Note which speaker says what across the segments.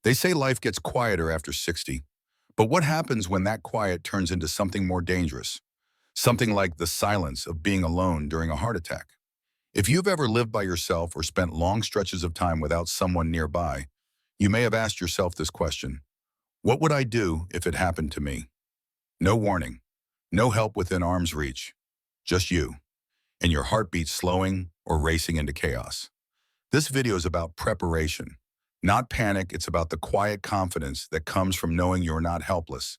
Speaker 1: They say life gets quieter after 60, but what happens when that quiet turns into something more dangerous? Something like the silence of being alone during a heart attack. If you've ever lived by yourself or spent long stretches of time without someone nearby, you may have asked yourself this question: what would I do if it happened to me? No warning, no help within arm's reach, just you, and your heartbeat slowing or racing into chaos. This video is about preparation, not panic. It's about the quiet confidence that comes from knowing you're not helpless,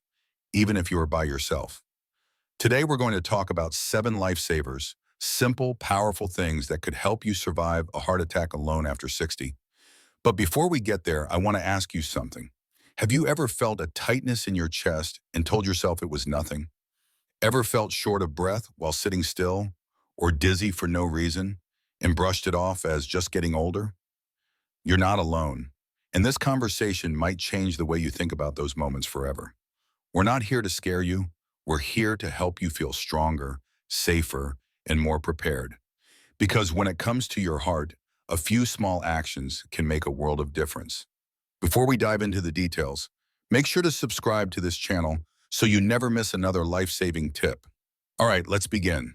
Speaker 1: even if you are by yourself. Today, we're going to talk about 7 lifesavers, simple, powerful things that could help you survive a heart attack alone after 60. But before we get there, I want to ask you something. Have you ever felt a tightness in your chest and told yourself it was nothing? Ever felt short of breath while sitting still, or dizzy for no reason, and brushed it off as just getting older? You're not alone, and this conversation might change the way you think about those moments forever. We're not here to scare you. We're here to help you feel stronger, safer, and more prepared. Because when it comes to your heart, a few small actions can make a world of difference. Before we dive into the details, make sure to subscribe to this channel so you never miss another life-saving tip. All right, let's begin.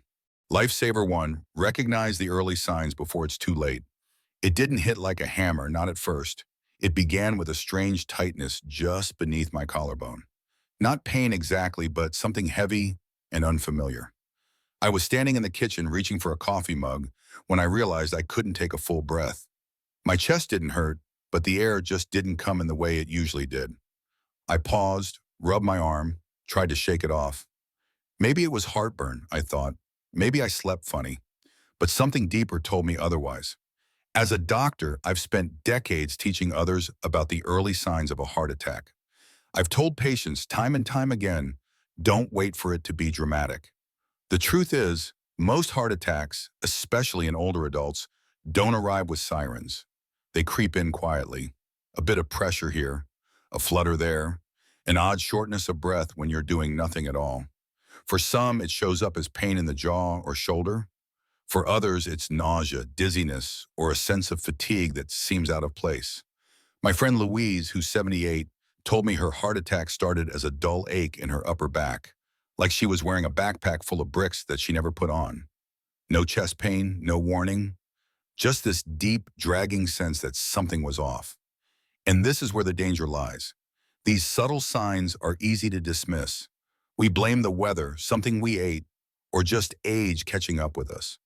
Speaker 1: Lifesaver 1, recognize the early signs before it's too late. It didn't hit like a hammer, not at first. It began with a strange tightness just beneath my collarbone. Not pain exactly, but something heavy and unfamiliar. I was standing in the kitchen reaching for a coffee mug when I realized I couldn't take a full breath. My chest didn't hurt, but the air just didn't come in the way it usually did. I paused, rubbed my arm, tried to shake it off. Maybe it was heartburn, I thought. Maybe I slept funny. But something deeper told me otherwise. As a doctor, I've spent decades teaching others about the early signs of a heart attack. I've told patients time and time again, don't wait for it to be dramatic. The truth is, most heart attacks, especially in older adults, don't arrive with sirens. They creep in quietly. A bit of pressure here, a flutter there, an odd shortness of breath when you're doing nothing at all. For some, it shows up as pain in the jaw or shoulder. For others, it's nausea, dizziness, or a sense of fatigue that seems out of place. My friend Louise, who's 78, told me her heart attack started as a dull ache in her upper back, like she was wearing a backpack full of bricks that she never put on. No chest pain, no warning, just this deep, dragging sense that something was off. And this is where the danger lies. These subtle signs are easy to dismiss. We blame the weather, something we ate, or just age catching up with us.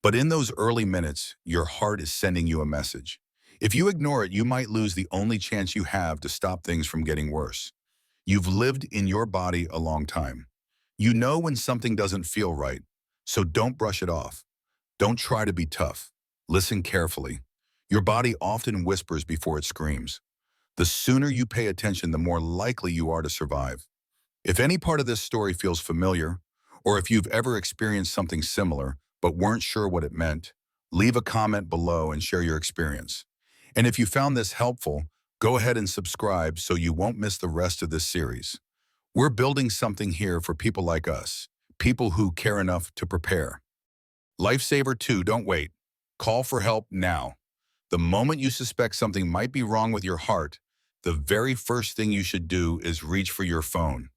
Speaker 1: But in those early minutes, your heart is sending you a message. If you ignore it, you might lose the only chance you have to stop things from getting worse. You've lived in your body a long time. You know when something doesn't feel right, so don't brush it off. Don't try to be tough. Listen carefully. Your body often whispers before it screams. The sooner you pay attention, the more likely you are to survive. If any part of this story feels familiar, or if you've ever experienced something similar but weren't sure what it meant, leave a comment below and share your experience. And if you found this helpful, go ahead and subscribe so you won't miss the rest of this series. We're building something here for people like us, people who care enough to prepare. Lifesaver 2, don't wait. Call for help now. The moment you suspect something might be wrong with your heart, the very first thing you should do is reach for your phone.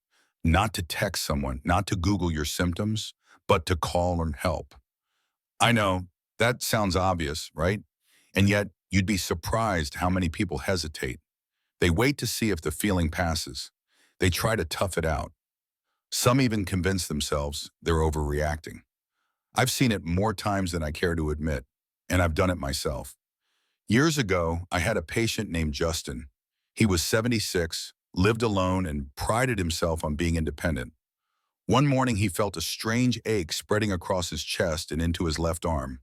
Speaker 1: Not to text someone, not to Google your symptoms, but to call and help. I know, that sounds obvious, right? And yet, you'd be surprised how many people hesitate. They wait to see if the feeling passes. They try to tough it out. Some even convince themselves they're overreacting. I've seen it more times than I care to admit, and I've done it myself. Years ago, I had a patient named Justin. He was 76, lived alone, and prided himself on being independent. One morning, he felt a strange ache spreading across his chest and into his left arm.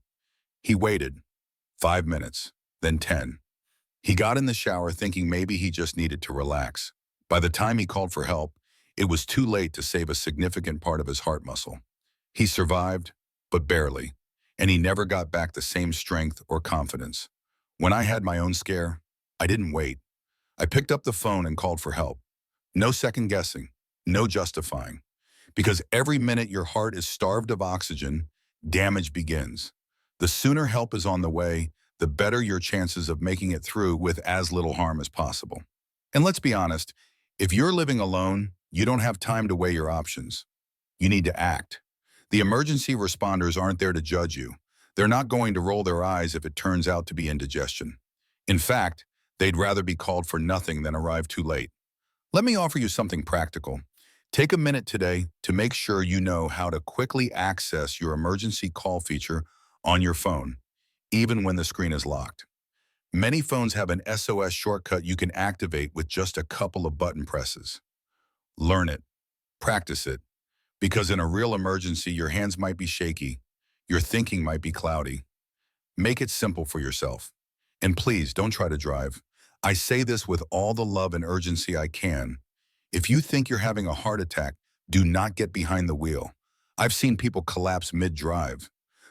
Speaker 1: He waited 5 minutes, then 10. He got in the shower thinking maybe he just needed to relax. By the time he called for help, it was too late to save a significant part of his heart muscle. He survived, but barely, and he never got back the same strength or confidence. When I had my own scare, I didn't wait. I picked up the phone and called for help. No second guessing, no justifying. Because every minute your heart is starved of oxygen, damage begins. The sooner help is on the way, the better your chances of making it through with as little harm as possible. And let's be honest, if you're living alone, you don't have time to weigh your options. You need to act. The emergency responders aren't there to judge you. They're not going to roll their eyes if it turns out to be indigestion. In fact, they'd rather be called for nothing than arrive too late. Let me offer you something practical. Take a minute today to make sure you know how to quickly access your emergency call feature on your phone, even when the screen is locked. Many phones have an SOS shortcut you can activate with just a couple of button presses. Learn it, practice it, because in a real emergency, your hands might be shaky, your thinking might be cloudy. Make it simple for yourself. And please, don't try to drive. I say this with all the love and urgency I can. If you think you're having a heart attack, do not get behind the wheel. I've seen people collapse mid-drive.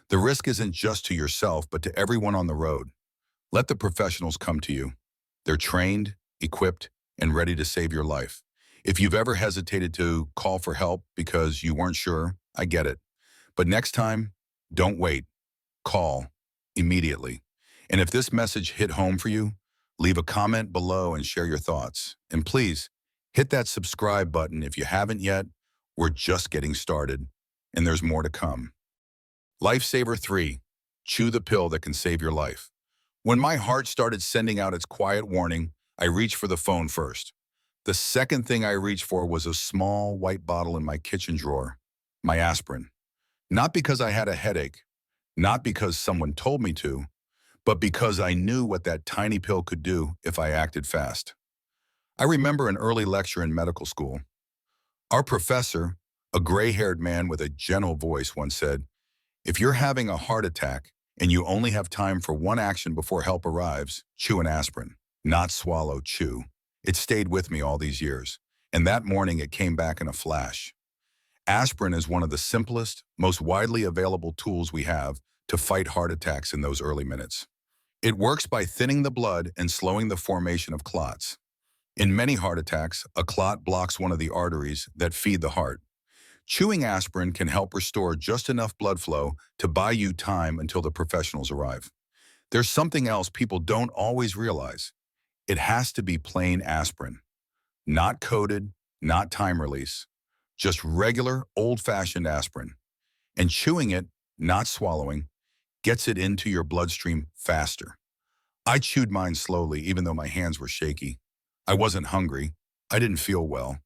Speaker 1: The risk isn't just to yourself, but to everyone on the road. Let the professionals come to you. They're trained, equipped, and ready to save your life. If you've ever hesitated to call for help because you weren't sure, I get it. But next time, don't wait. Call immediately. And if this message hit home for you, leave a comment below and share your thoughts. And please, hit that subscribe button if you haven't yet. We're just getting started, and there's more to come. Lifesaver 3. Chew the pill that can save your life. When my heart started sending out its quiet warning, I reached for the phone first. The second thing I reached for was a small white bottle in my kitchen drawer, my aspirin. Not because I had a headache, not because someone told me to, but because I knew what that tiny pill could do if I acted fast. I remember an early lecture in medical school. Our professor, a gray-haired man with a gentle voice, once said, "If you're having a heart attack and you only have time for one action before help arrives, chew an aspirin." Not swallow, chew. It stayed with me all these years, and that morning it came back in a flash. Aspirin is one of the simplest, most widely available tools we have to fight heart attacks in those early minutes. It works by thinning the blood and slowing the formation of clots. In many heart attacks, a clot blocks one of the arteries that feed the heart. Chewing aspirin can help restore just enough blood flow to buy you time until the professionals arrive. There's something else people don't always realize. It has to be plain aspirin. Not coated, not time release. Just regular, old-fashioned aspirin. And chewing it, not swallowing, gets it into your bloodstream faster. I chewed mine slowly, even though my hands were shaky. I wasn't hungry. I didn't feel well.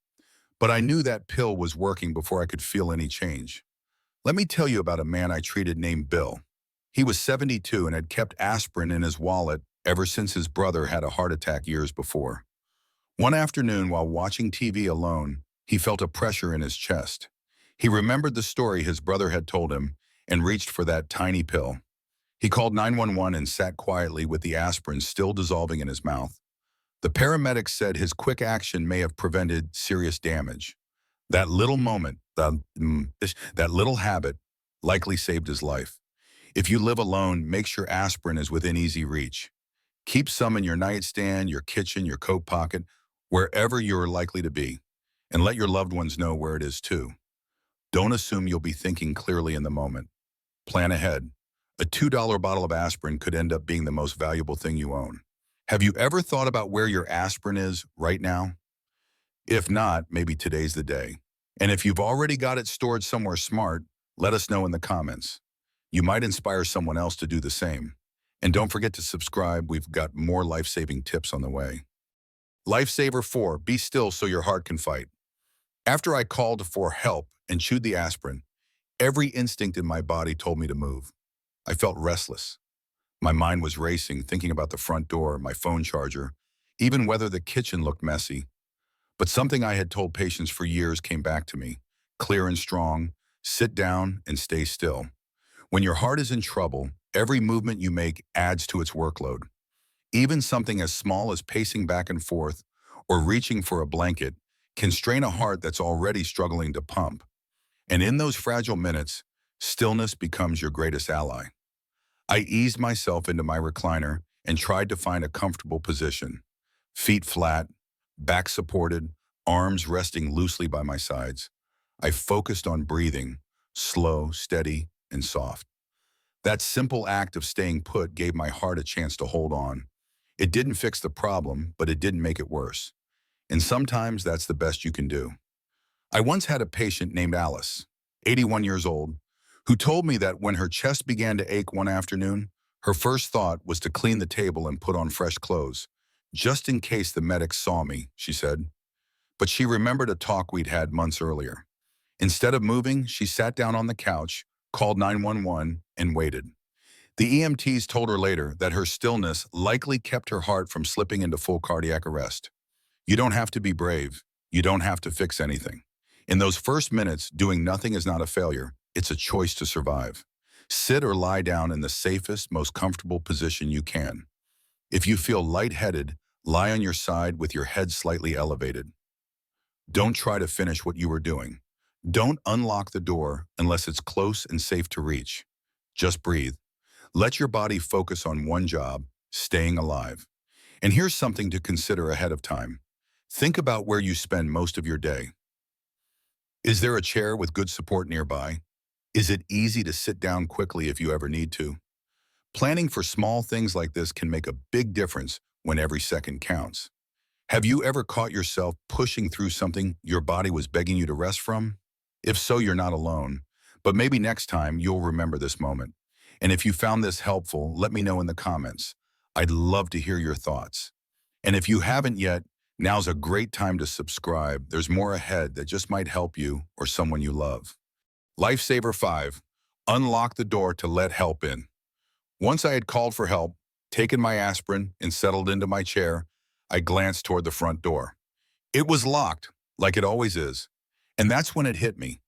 Speaker 1: But I knew that pill was working before I could feel any change. Let me tell you about a man I treated named Bill. He was 72 and had kept aspirin in his wallet ever since his brother had a heart attack years before. One afternoon, while watching TV alone, he felt a pressure in his chest. He remembered the story his brother had told him and reached for that tiny pill. He called 911 and sat quietly with the aspirin still dissolving in his mouth. The paramedics said his quick action may have prevented serious damage. That little moment, that little habit, likely saved his life. If you live alone, make sure aspirin is within easy reach. Keep some in your nightstand, your kitchen, your coat pocket, wherever you're likely to be. And let your loved ones know where it is too. Don't assume you'll be thinking clearly in the moment. Plan ahead. A $2 bottle of aspirin could end up being the most valuable thing you own. Have you ever thought about where your aspirin is right now? If not, maybe today's the day. And if you've already got it stored somewhere smart, let us know in the comments. You might inspire someone else to do the same. And don't forget to subscribe. We've got more life-saving tips on the way. Lifesaver 4, be still so your heart can fight. After I called for help and chewed the aspirin, every instinct in my body told me to move. I felt restless. My mind was racing, thinking about the front door, my phone charger, even whether the kitchen looked messy. But something I had told patients for years came back to me, clear and strong: sit down and stay still. When your heart is in trouble, every movement you make adds to its workload. Even something as small as pacing back and forth or reaching for a blanket can strain a heart that's already struggling to pump. And in those fragile minutes, stillness becomes your greatest ally. I eased myself into my recliner and tried to find a comfortable position. Feet flat, back supported, arms resting loosely by my sides. I focused on breathing, slow, steady, and soft. That simple act of staying put gave my heart a chance to hold on. It didn't fix the problem, but it didn't make it worse. And sometimes that's the best you can do. I once had a patient named Alice, 81 years old, who told me that when her chest began to ache one afternoon, her first thought was to clean the table and put on fresh clothes, just in case the medics saw me, she said. But she remembered a talk we'd had months earlier. Instead of moving, she sat down on the couch, called 911, and waited. The EMTs told her later that her stillness likely kept her heart from slipping into full cardiac arrest. You don't have to be brave. You don't have to fix anything. In those first minutes, doing nothing is not a failure. It's a choice to survive. Sit or lie down in the safest, most comfortable position you can. If you feel lightheaded, lie on your side with your head slightly elevated. Don't try to finish what you were doing. Don't unlock the door unless it's close and safe to reach. Just breathe. Let your body focus on one job, staying alive. And here's something to consider ahead of time. Think about where you spend most of your day. Is there a chair with good support nearby? Is it easy to sit down quickly if you ever need to? Planning for small things like this can make a big difference when every second counts. Have you ever caught yourself pushing through something your body was begging you to rest from? If so, you're not alone. But maybe next time you'll remember this moment. And if you found this helpful, let me know in the comments. I'd love to hear your thoughts. And if you haven't yet, now's a great time to subscribe. There's more ahead that just might help you or someone you love. Lifesaver 5. Unlock the door to let help in. Once I had called for help, taken my aspirin, and settled into my chair, I glanced toward the front door. It was locked, like it always is. And that's when it hit me.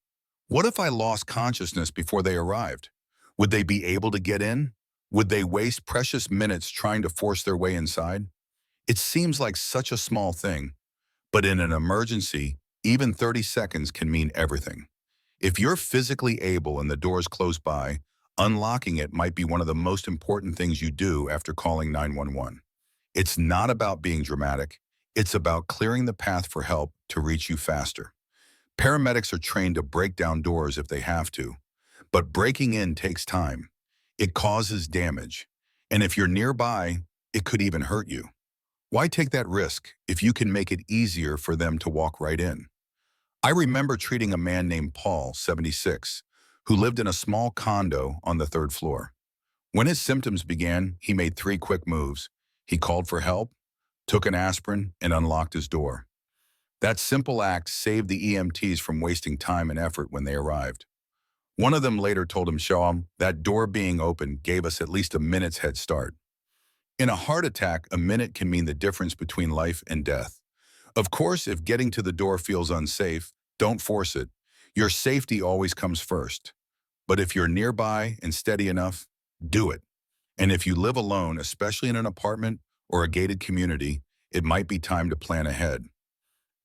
Speaker 1: What if I lost consciousness before they arrived? Would they be able to get in? Would they waste precious minutes trying to force their way inside? It seems like such a small thing, but in an emergency, even 30 seconds can mean everything. If you're physically able and the door's close by, unlocking it might be one of the most important things you do after calling 911. It's not about being dramatic. It's about clearing the path for help to reach you faster. Paramedics are trained to break down doors if they have to, but breaking in takes time. It causes damage, and if you're nearby, it could even hurt you. Why take that risk if you can make it easier for them to walk right in? I remember treating a man named Paul, 76, who lived in a small condo on the third floor. When his symptoms began, he made 3 quick moves. He called for help, took an aspirin, and unlocked his door. That simple act saved the EMTs from wasting time and effort when they arrived. One of them later told him, "Show him, that door being open gave us at least a minute's head start." In a heart attack, a minute can mean the difference between life and death. Of course, if getting to the door feels unsafe, don't force it. Your safety always comes first. But if you're nearby and steady enough, do it. And if you live alone, especially in an apartment or a gated community, it might be time to plan ahead.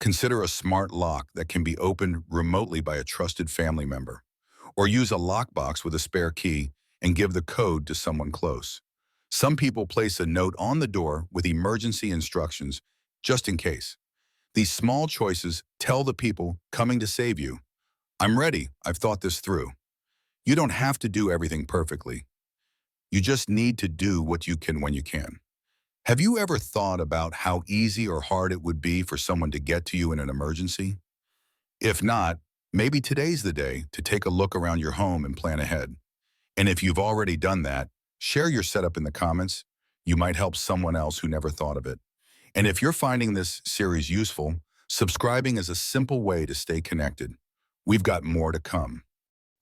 Speaker 1: Consider a smart lock that can be opened remotely by a trusted family member. Or use a lockbox with a spare key and give the code to someone close. Some people place a note on the door with emergency instructions, just in case. These small choices tell the people coming to save you, "I'm ready, I've thought this through." You don't have to do everything perfectly. You just need to do what you can when you can. Have you ever thought about how easy or hard it would be for someone to get to you in an emergency? If not, maybe today's the day to take a look around your home and plan ahead. And if you've already done that, share your setup in the comments. You might help someone else who never thought of it. And if you're finding this series useful, subscribing is a simple way to stay connected. We've got more to come.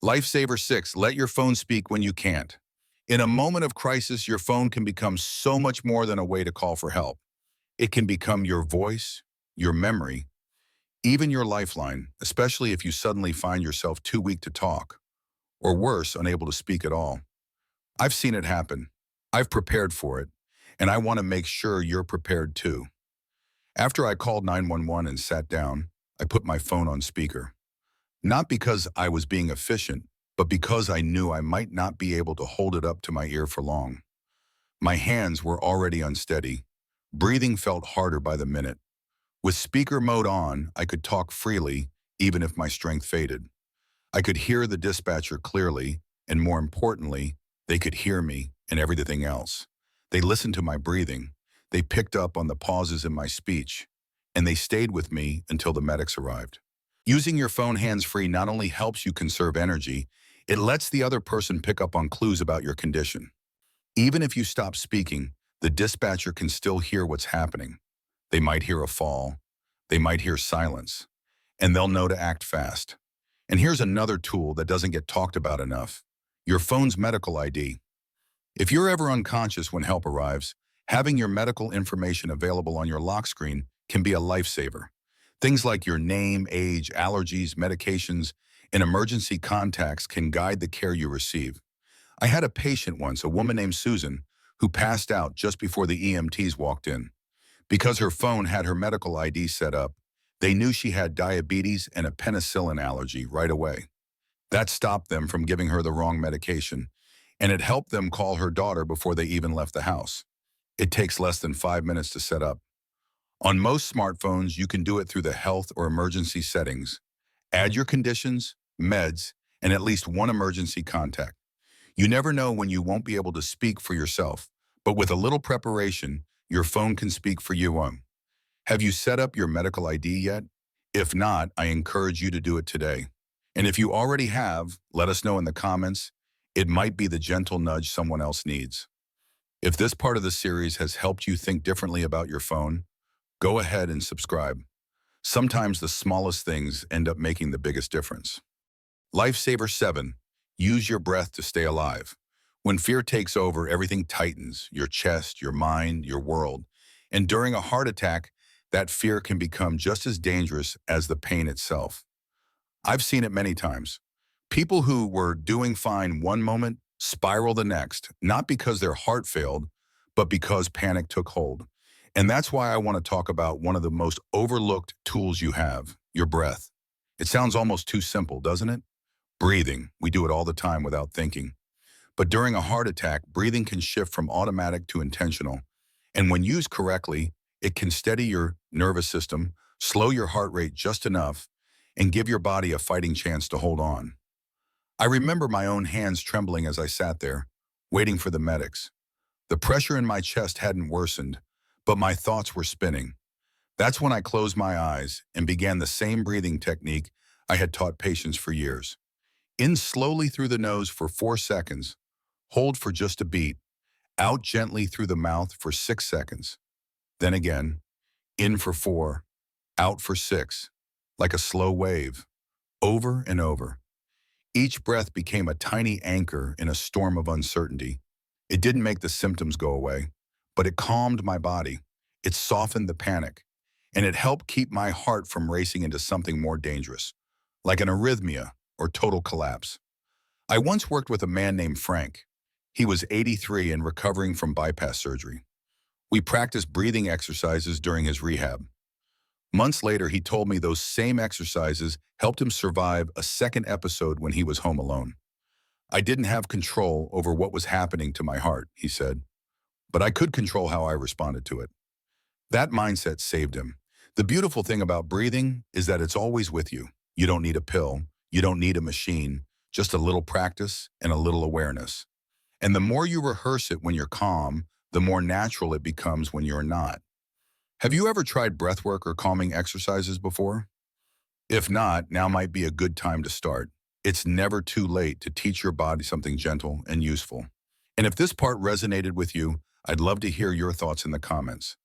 Speaker 1: Lifesaver 6, let your phone speak when you can't. In a moment of crisis, your phone can become so much more than a way to call for help. It can become your voice, your memory, even your lifeline, especially if you suddenly find yourself too weak to talk, or worse, unable to speak at all. I've seen it happen. I've prepared for it, and I want to make sure you're prepared too. After I called 911 and sat down, I put my phone on speaker. Not because I was being efficient, but because I knew I might not be able to hold it up to my ear for long. My hands were already unsteady. Breathing felt harder by the minute. With speaker mode on, I could talk freely, even if my strength faded. I could hear the dispatcher clearly, and more importantly, they could hear me and everything else. They listened to my breathing. They picked up on the pauses in my speech. and they stayed with me until the medics arrived. Using your phone hands-free not only helps you conserve energy, it lets the other person pick up on clues about your condition. Even if you stop speaking, the dispatcher can still hear what's happening. They might hear a fall, they might hear silence, and they'll know to act fast. And here's another tool that doesn't get talked about enough: your phone's medical ID. If you're ever unconscious when help arrives, having your medical information available on your lock screen can be a lifesaver. Things like your name, age, allergies, medications, and emergency contacts can guide the care you receive. I had a patient once, a woman named Susan, who passed out just before the EMTs walked in. Because her phone had her medical ID set up, they knew she had diabetes and a penicillin allergy right away. That stopped them from giving her the wrong medication, and it helped them call her daughter before they even left the house. It takes less than 5 minutes to set up. On most smartphones, you can do it through the health or emergency settings. Add your conditions, meds, and at least one emergency contact. You never know when you won't be able to speak for yourself, but with a little preparation, your phone can speak for you. Have you set up your medical ID yet? If not, I encourage you to do it today. And if you already have, let us know in the comments. It might be the gentle nudge someone else needs. If this part of the series has helped you think differently about your phone, go ahead and subscribe. Sometimes the smallest things end up making the biggest difference. Lifesaver 7. Use your breath to stay alive. When fear takes over, everything tightens: your chest, your mind, your world. And during a heart attack, that fear can become just as dangerous as the pain itself. I've seen it many times. People who were doing fine one moment spiral the next, not because their heart failed, but because panic took hold. And that's why I want to talk about one of the most overlooked tools you have: your breath. It sounds almost too simple, doesn't it? Breathing. We do it all the time without thinking. But during a heart attack, breathing can shift from automatic to intentional. And when used correctly, it can steady your nervous system, slow your heart rate just enough, and give your body a fighting chance to hold on. I remember my own hands trembling as I sat there, waiting for the medics. The pressure in my chest hadn't worsened, but my thoughts were spinning. That's when I closed my eyes and began the same breathing technique I had taught patients for years. In slowly through the nose for 4 seconds, hold for just a beat, out gently through the mouth for 6 seconds. Then again, in for 4, out for 6, like a slow wave, over and over. Each breath became a tiny anchor in a storm of uncertainty. It didn't make the symptoms go away, but it calmed my body. It softened the panic, and it helped keep my heart from racing into something more dangerous, like an arrhythmia or total collapse. I once worked with a man named Frank. He was 83 and recovering from bypass surgery. We practiced breathing exercises during his rehab. Months later, he told me those same exercises helped him survive a second episode when he was home alone. I didn't have control over what was happening to my heart, he said, but I could control how I responded to it. That mindset saved him. The beautiful thing about breathing is that it's always with you. You don't need a pill. You don't need a machine. Just a little practice and a little awareness. And the more you rehearse it when you're calm, the more natural it becomes when you're not. Have you ever tried breathwork or calming exercises before? If not, now might be a good time to start. It's never too late to teach your body something gentle and useful. And if this part resonated with you, I'd love to hear your thoughts in the comments.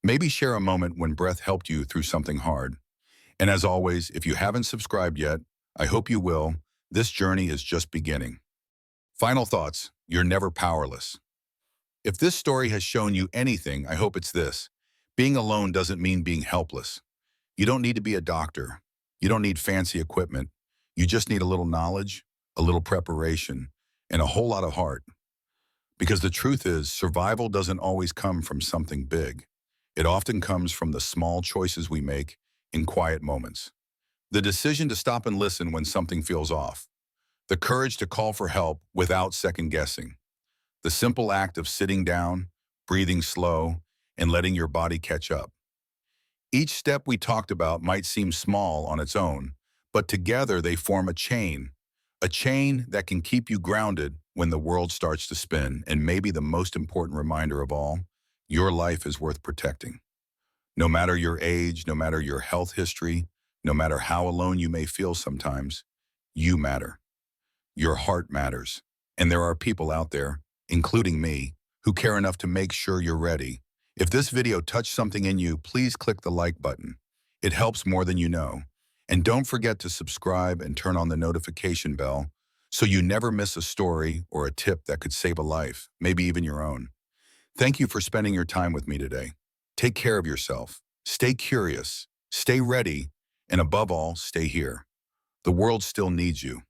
Speaker 1: Maybe share a moment when breath helped you through something hard. And as always, if you haven't subscribed yet, I hope you will. This journey is just beginning. Final thoughts: you're never powerless. If this story has shown you anything, I hope it's this: being alone doesn't mean being helpless. You don't need to be a doctor. You don't need fancy equipment. You just need a little knowledge, a little preparation, and a whole lot of heart. Because the truth is, survival doesn't always come from something big. It often comes from the small choices we make in quiet moments. The decision to stop and listen when something feels off. The courage to call for help without second guessing. The simple act of sitting down, breathing slow, and letting your body catch up. Each step we talked about might seem small on its own, but together they form a chain that can keep you grounded when the world starts to spin. And maybe the most important reminder of all: your life is worth protecting. No matter your age, no matter your health history, no matter how alone you may feel sometimes, you matter. Your heart matters. And there are people out there, including me, who care enough to make sure you're ready. If this video touched something in you, please click the like button. It helps more than you know. And don't forget to subscribe and turn on the notification bell so you never miss a story or a tip that could save a life, maybe even your own. Thank you for spending your time with me today. Take care of yourself. Stay curious, stay ready, and above all, stay here. The world still needs you.